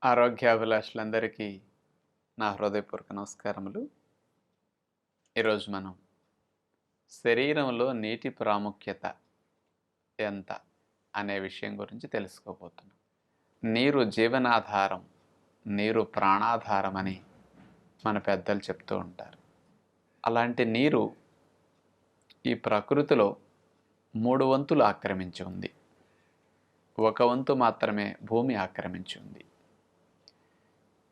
ఆరోగ్యాభిలాషులందరికీ నా హృదయపూర్వక నమస్కారములు. ఈరోజు మనం శరీరంలో నీటి ప్రాముఖ్యత ఎంత అనే విషయం గురించి తెలుసుకోబోతున్నాం. నీరు జీవనాధారం, నీరు ప్రాణాధారం అని మన పెద్దలు చెప్తూ ఉంటారు. అలాంటి నీరు ఈ ప్రకృతిలో 3 వంతులు ఆక్రమించి ఉంది. 1 వంతు మాత్రమే భూమి ఆక్రమించి ఉంది.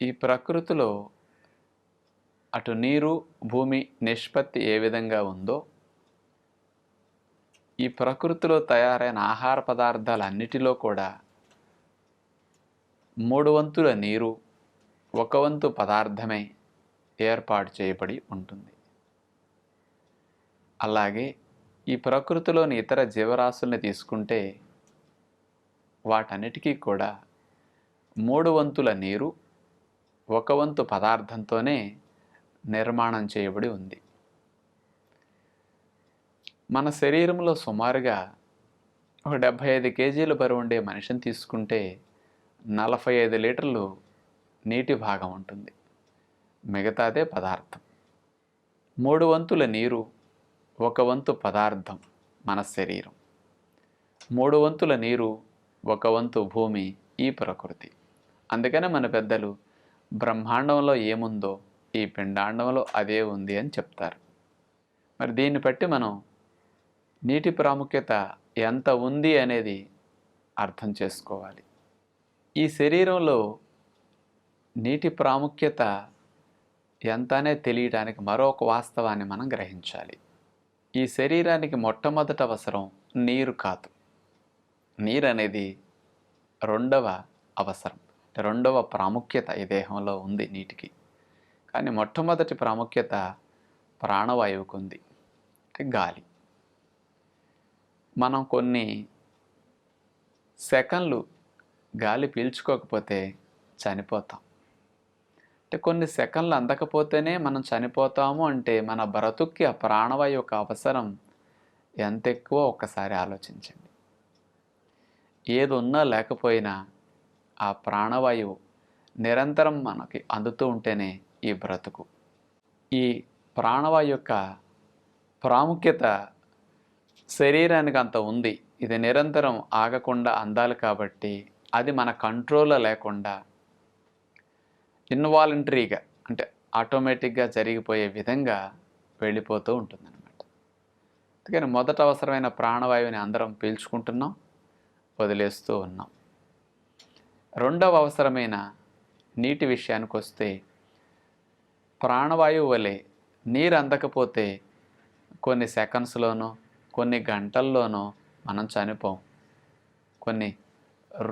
ఈ ప్రకృతిలో అటు నీరు భూమి నిష్పత్తి ఏ విధంగా ఉందో, ఈ ప్రకృతిలో తయారైన ఆహార పదార్థాలన్నిటిలో కూడా 3 వంతుల నీరు, 1 వంతు పదార్థమే ఏర్పాటు చేయబడి ఉంటుంది. అలాగే ఈ ప్రకృతిలోని ఇతర జీవరాశుల్ని తీసుకుంటే వాటన్నిటికీ కూడా 3 వంతుల నీరు, 1 వంతు పదార్థంతోనే నిర్మాణం చేయబడి ఉంది. మన శరీరంలో సుమారుగా ఒక 75 కేజీల బరువు ఉండే మనిషిని తీసుకుంటే 45 లీటర్లు నీటి భాగం ఉంటుంది. మిగతాదే పదార్థం. 3 వంతుల నీరు, 1 వంతు పదార్థం మన శరీరం. 3 వంతుల నీరు, 1 వంతు భూమి ఈ ప్రకృతి. అందుకనే మన పెద్దలు బ్రహ్మాండంలో ఏముందో ఈ పిండాండంలో అదే ఉంది అని చెప్తారు. మరి దీన్ని బట్టి మనం నీటి ప్రాముఖ్యత ఎంత ఉంది అనేది అర్థం చేసుకోవాలి. ఈ శరీరంలో నీటి ప్రాముఖ్యత ఎంతనే తెలియడానికి మరొక వాస్తవాన్ని మనం గ్రహించాలి. ఈ శరీరానికి మొట్టమొదటి అవసరం నీరు కాదు. నీరు అనేది 2వ అవసరం, 2వ ప్రాముఖ్యత ఈ దేహంలో ఉంది నీటికి. కానీ మొట్టమొదటి ప్రాముఖ్యత ప్రాణవాయువుకు ఉంది, అంటే గాలి. మనం కొన్ని సెకన్లు గాలి పీల్చుకోకపోతే చనిపోతాం. అంటే కొన్ని సెకన్లు అందకపోతేనే మనం చనిపోతాము అంటే మన బ్రతుక్కి ఆ ప్రాణవాయువు యొక్క అవసరం ఎంత ఎక్కువ ఒక్కసారి ఆలోచించండి. ఏది ఉన్నా లేకపోయినా ఆ ప్రాణవాయువు నిరంతరం మనకి అందుతూ ఉంటేనే ఈ బ్రతుకు. ఈ ప్రాణవాయు యొక్క ప్రాముఖ్యత శరీరానికి అంత ఉంది. ఇది నిరంతరం ఆగకుండా అందాలి కాబట్టి అది మన కంట్రోల్లో లేకుండా ఇన్వాలంటరీగా, అంటే ఆటోమేటిక్గా జరిగిపోయే విధంగా వెళ్ళిపోతూ ఉంటుందన్నమాట. అందుకని మొదట అవసరమైన ప్రాణవాయువుని అందరం పీల్చుకుంటున్నాం, వదిలేస్తూ ఉన్నాం. 2వ అవసరమైన నీటి విషయానికి వస్తే ప్రాణవాయువు వలె నీరు అందకపోతే కొన్ని సెకండ్స్లోనో కొన్ని గంటల్లోనో మనం చనిపోం. కొన్ని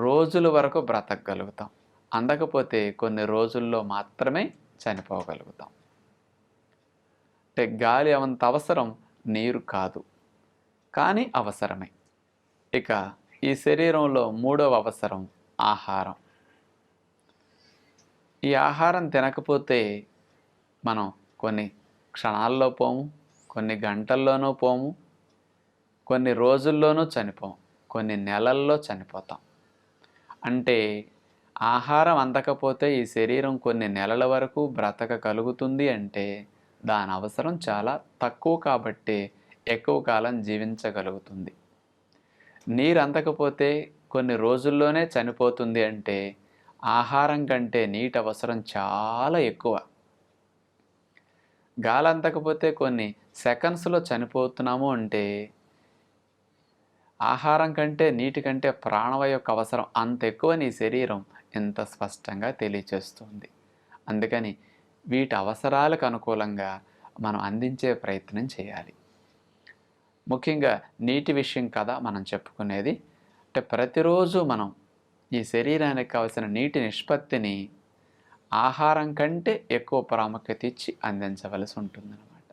రోజుల వరకు బ్రతకగలుగుతాం. అందకపోతే కొన్ని రోజుల్లో మాత్రమే చనిపోగలుగుతాం. అంటే గాలి అంత అవసరం, నీరు కాదు, కానీ అవసరమే. ఇక ఈ శరీరంలో 3వ అవసరం ఆహారం. ఈ ఆహారం తినకపోతే మనం కొన్ని క్షణాల్లో పోము, కొన్ని గంటల్లోనూ పోము, కొన్ని రోజుల్లోనూ చనిపోము, కొన్ని నెలల్లో చనిపోతాం. అంటే ఆహారం అందకపోతే ఈ శరీరం కొన్ని నెలల వరకు బ్రతకగలుగుతుంది అంటే దాని అవసరం చాలా తక్కువ కాబట్టి ఎక్కువ కాలం జీవించగలుగుతుంది. నీరు అందకపోతే కొన్ని రోజుల్లోనే చనిపోతుంది అంటే ఆహారం కంటే నీటి అవసరం చాలా ఎక్కువ. గాలి అందకపోతే కొన్ని సెకండ్స్లో చనిపోతున్నాము అంటే ఆహారం కంటే నీటి కంటే ప్రాణవాయు యొక్క అవసరం అంత ఎక్కువ నీ శరీరం ఎంత స్పష్టంగా తెలియచేస్తుంది. అందుకని వీటి అవసరాలకు అనుకూలంగా మనం అందించే ప్రయత్నం చేయాలి. ముఖ్యంగా నీటి విషయం కదా మనం చెప్పుకునేది. అంటే ప్రతిరోజు మనం ఈ శరీరానికి కావలసిన నీటి నిష్పత్తిని ఆహారం కంటే ఎక్కువ ప్రాముఖ్యత ఇచ్చి అందించవలసి ఉంటుందన్నమాట.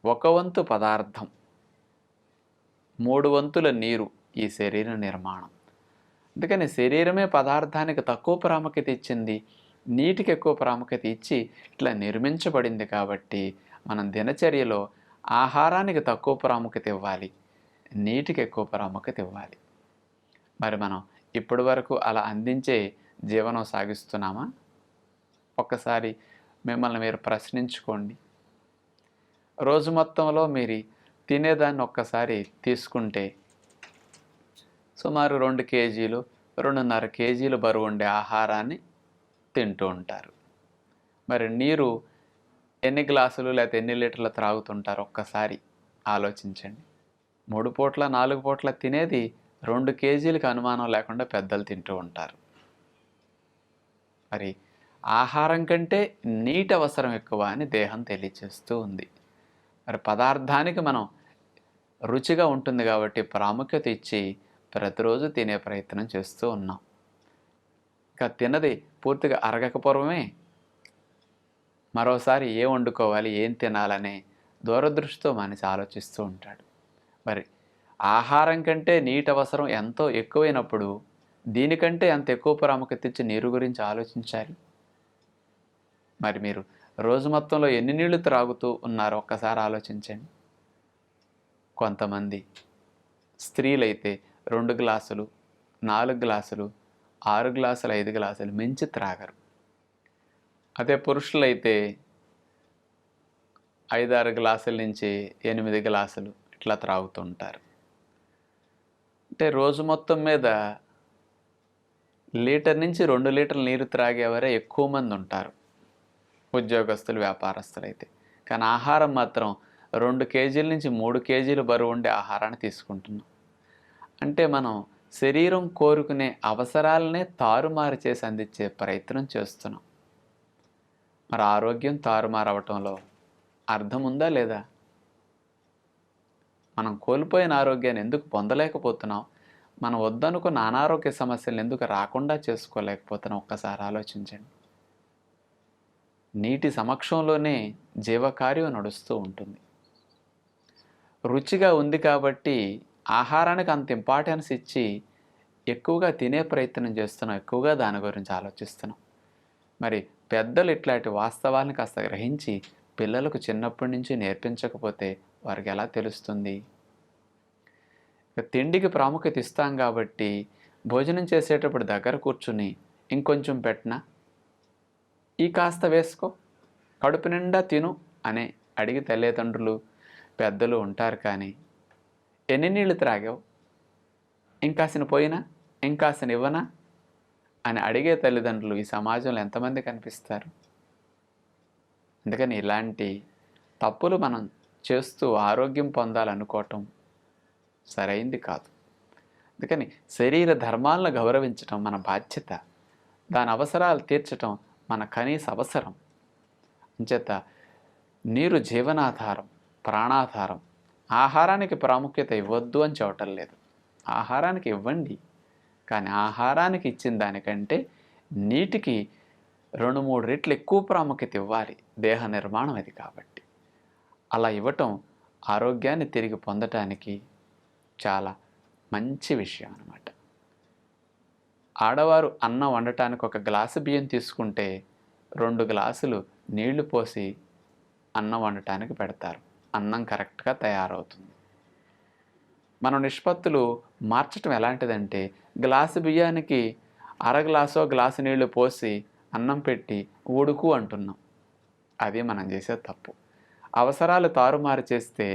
1 వంతు పదార్థం, 3 వంతుల నీరు ఈ శరీర నిర్మాణం. అందుకని శరీరమే పదార్థానికి తక్కువ ప్రాముఖ్యత ఇచ్చింది, నీటికి ఎక్కువ ప్రాముఖ్యత ఇచ్చి ఇట్లా నిర్మించబడింది. కాబట్టి మనం దినచర్యలో ఆహారానికి తక్కువ ప్రాముఖ్యత ఇవ్వాలి, నీటికి ఎక్కువ ప్రాముఖ్యత ఇవ్వాలి. మరి మనం ఇప్పటి వరకు అలా అందించే జీవనం సాగిస్తున్నామా? ఒక్కసారి మిమ్మల్ని మీరు ప్రశ్నించుకోండి. రోజు మొత్తంలో మీరు తినేదాన్ని ఒక్కసారి తీసుకుంటే సుమారు 2 కేజీలు, 2.5 కేజీలు బరువు ఉండే ఆహారాన్ని తింటూ ఉంటారు. మరి నీరు ఎన్ని గ్లాసులు లేకపోతే ఎన్ని లీటర్లు త్రాగుతుంటారో ఒక్కసారి ఆలోచించండి. 3 పూట్ల 4 పూట్ల తినేది 2 కేజీలకు అనుమానం లేకుండా పెద్దలు తింటూ ఉంటారు. మరి ఆహారం కంటే నీటి అవసరం ఎక్కువ అని దేహం తెలియచేస్తూ ఉంది. మరి పదార్థానికి మనం రుచిగా ఉంటుంది కాబట్టి ప్రాముఖ్యత ఇచ్చి ప్రతిరోజు తినే ప్రయత్నం చేస్తూ ఉన్నాం. ఇంకా తిన్నది పూర్తిగా అరగకపోవడమే మరోసారి ఏం వండుకోవాలి, ఏం తినాలనే దూరదృష్టితో మనిషి ఆలోచిస్తూ ఉంటాడు. మరి ఆహారం కంటే నీటి అవసరం ఎంతో ఎక్కువైనప్పుడు దీనికంటే అంత ఎక్కువ ప్రాముఖ్యత ఇచ్చి నీరు గురించి ఆలోచించాలి. మరి మీరు రోజు మొత్తంలో ఎన్ని నీళ్లు త్రాగుతూ ఉన్నారో ఒక్కసారి ఆలోచించండి. కొంతమంది స్త్రీలైతే 2 గ్లాసులు, 4 గ్లాసులు, 6 గ్లాసులు, 5 గ్లాసులు మించి త్రాగరు. అదే పురుషులైతే 5-6 గ్లాసుల నుంచి 8 గ్లాసులు ఇట్లా త్రాగుతుంటారు. అంటే రోజు మొత్తం మీద లీటర్ నుంచి 2 లీటర్ల నీరు త్రాగేవారే ఎక్కువ మంది ఉంటారు, ఉద్యోగస్తులు, వ్యాపారస్తులు అయితే. కానీ ఆహారం మాత్రం 2 కేజీల నుంచి 3 కేజీలు బరువు ఉండే ఆహారాన్ని తీసుకుంటున్నాం. అంటే మనం శరీరం కోరుకునే అవసరాలనే తారుమారు చేసి అందించే ప్రయత్నం చేస్తున్నాం. మరి ఆరోగ్యం తారుమారు అవటంలో అర్థం ఉందా లేదా? మనం కోల్పోయిన ఆరోగ్యాన్ని ఎందుకు పొందలేకపోతున్నాం? మనం వద్దనుకున్న అనారోగ్య సమస్యలను ఎందుకు రాకుండా చేసుకోలేకపోతున్నాం? ఒక్కసారి ఆలోచించండి. నీటి సమక్షంలోనే జీవకార్యం నడుస్తూ ఉంటుంది. రుచిగా ఉంది కాబట్టి ఆహారానికి అంత ఇంపార్టెన్స్ ఇచ్చి ఎక్కువగా తినే ప్రయత్నం చేస్తున్నాం, ఎక్కువగా దాని గురించి ఆలోచిస్తున్నాం. మరి పెద్దలు ఇట్లాంటి వాస్తవాలను కాస్త గ్రహించి పిల్లలకు చిన్నప్పటి నుంచి నేర్పించకపోతే వారికి ఎలా తెలుస్తుంది? తిండికి ప్రాముఖ్యత ఇస్తాం కాబట్టి భోజనం చేసేటప్పుడు దగ్గర కూర్చుని ఇంకొంచెం పెట్టినా, ఈ కాస్త వేసుకో, కడుపు నిండా తిను అని అడిగి తల్లిదండ్రులు, పెద్దలు ఉంటారు. కానీ ఎన్ని నీళ్ళు త్రాగావు, ఇంకాసిన పోయినా, ఇంకాసిన ఇవ్వనా అని అడిగే తల్లిదండ్రులు ఈ సమాజంలో ఎంతమంది కనిపిస్తారు? అందుకని ఇలాంటి తప్పులు మనం చేస్తూ ఆరోగ్యం పొందాలనుకోవటం సరైంది కాదు. అందుకని శరీర ధర్మాలను గౌరవించటం మన బాధ్యత, దాని అవసరాలు తీర్చటం మన కనీస అవసరం. అంచేత నీరు జీవనాధారం, ప్రాణాధారం. ఆహారానికి ప్రాముఖ్యత ఇవ్వద్దు అని చెప్పటం లేదు, ఆహారానికి ఇవ్వండి. కానీ ఆహారానికి ఇచ్చిన దానికంటే నీటికి 2-3 రెట్లు ఎక్కువ ప్రాముఖ్యత ఇవ్వాలి. దేహ నిర్మాణం అది కాబట్టి అలా ఇవ్వటం ఆరోగ్యాన్ని తిరిగి పొందటానికి చాలా మంచి విషయం అన్నమాట. ఆడవారు అన్నం వండటానికి 1 గ్లాసు బియ్యం తీసుకుంటే 2 గ్లాసులు నీళ్లు పోసి అన్నం వండటానికి పెడతారు. అన్నం కరెక్ట్గా తయారవుతుంది. మనం నిష్పత్తులు మార్చటం ఎలాంటిదంటే గ్లాసు బియ్యానికి అరగ్లాసో గ్లాసు నీళ్లు పోసి అన్నం పెట్టి ఉడుకు అంటున్నాం. అది మనం చేసే తప్పు. అవసరాలు తారుమారు చేస్తే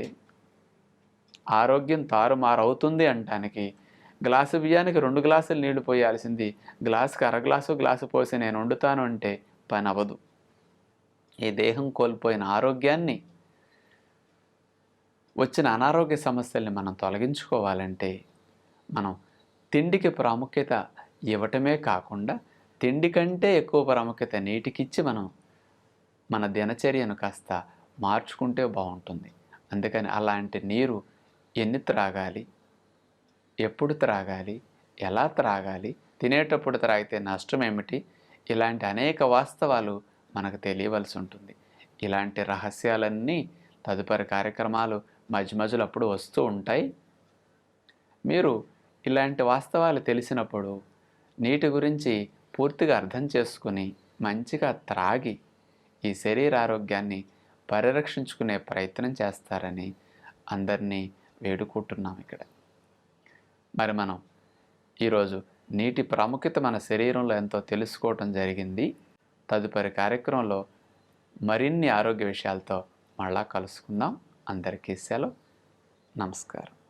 ఆరోగ్యం తారుమారు అవుతుంది అనటానికి గ్లాసు బియ్యానికి 2 గ్లాసులు నీళ్లు పోయాల్సింది గ్లాసుకి గ్లాసు పోసి నేను వండుతాను అంటే పని అవ్వదు. ఈ దేహం కోల్పోయిన ఆరోగ్యాన్ని, వచ్చిన అనారోగ్య సమస్యల్ని మనం తొలగించుకోవాలంటే మనం తిండికి ప్రాముఖ్యత ఇవ్వటమే కాకుండా తిండి కంటే ఎక్కువ ప్రాముఖ్యత నీటికిచ్చి మనం మన దినచర్యను కాస్త మార్చుకుంటే బాగుంటుంది. అందుకని అలాంటి నీరు ఎన్ని త్రాగాలి, ఎప్పుడు త్రాగాలి, ఎలా త్రాగాలి, తినేటప్పుడు త్రాగితే నష్టం ఏమిటి, ఇలాంటి అనేక వాస్తవాలు మనకు తెలియవలసి ఉంటుంది. ఇలాంటి రహస్యాలన్నీ తదుపరి కార్యక్రమాలు మధ్యలో అప్పుడు వస్తూ ఉంటాయి. మీరు ఇలాంటి వాస్తవాలు తెలిసినప్పుడు నీటి గురించి పూర్తిగా అర్థం చేసుకుని మంచిగా త్రాగి ఈ శరీర ఆరోగ్యాన్ని పరిరక్షించుకునే ప్రయత్నం చేస్తారని అందరినీ వేడుకుంటున్నాం ఇక్కడ. మరి మనం ఈరోజు నీటి ప్రాముఖ్యత మన శరీరంలో ఎంతో తెలుసుకోవటం జరిగింది. తదుపరి కార్యక్రమంలో మరిన్ని ఆరోగ్య విషయాలతో మళ్ళా కలుసుకుందాం. అందరికీ సెలవు. నమస్కారం.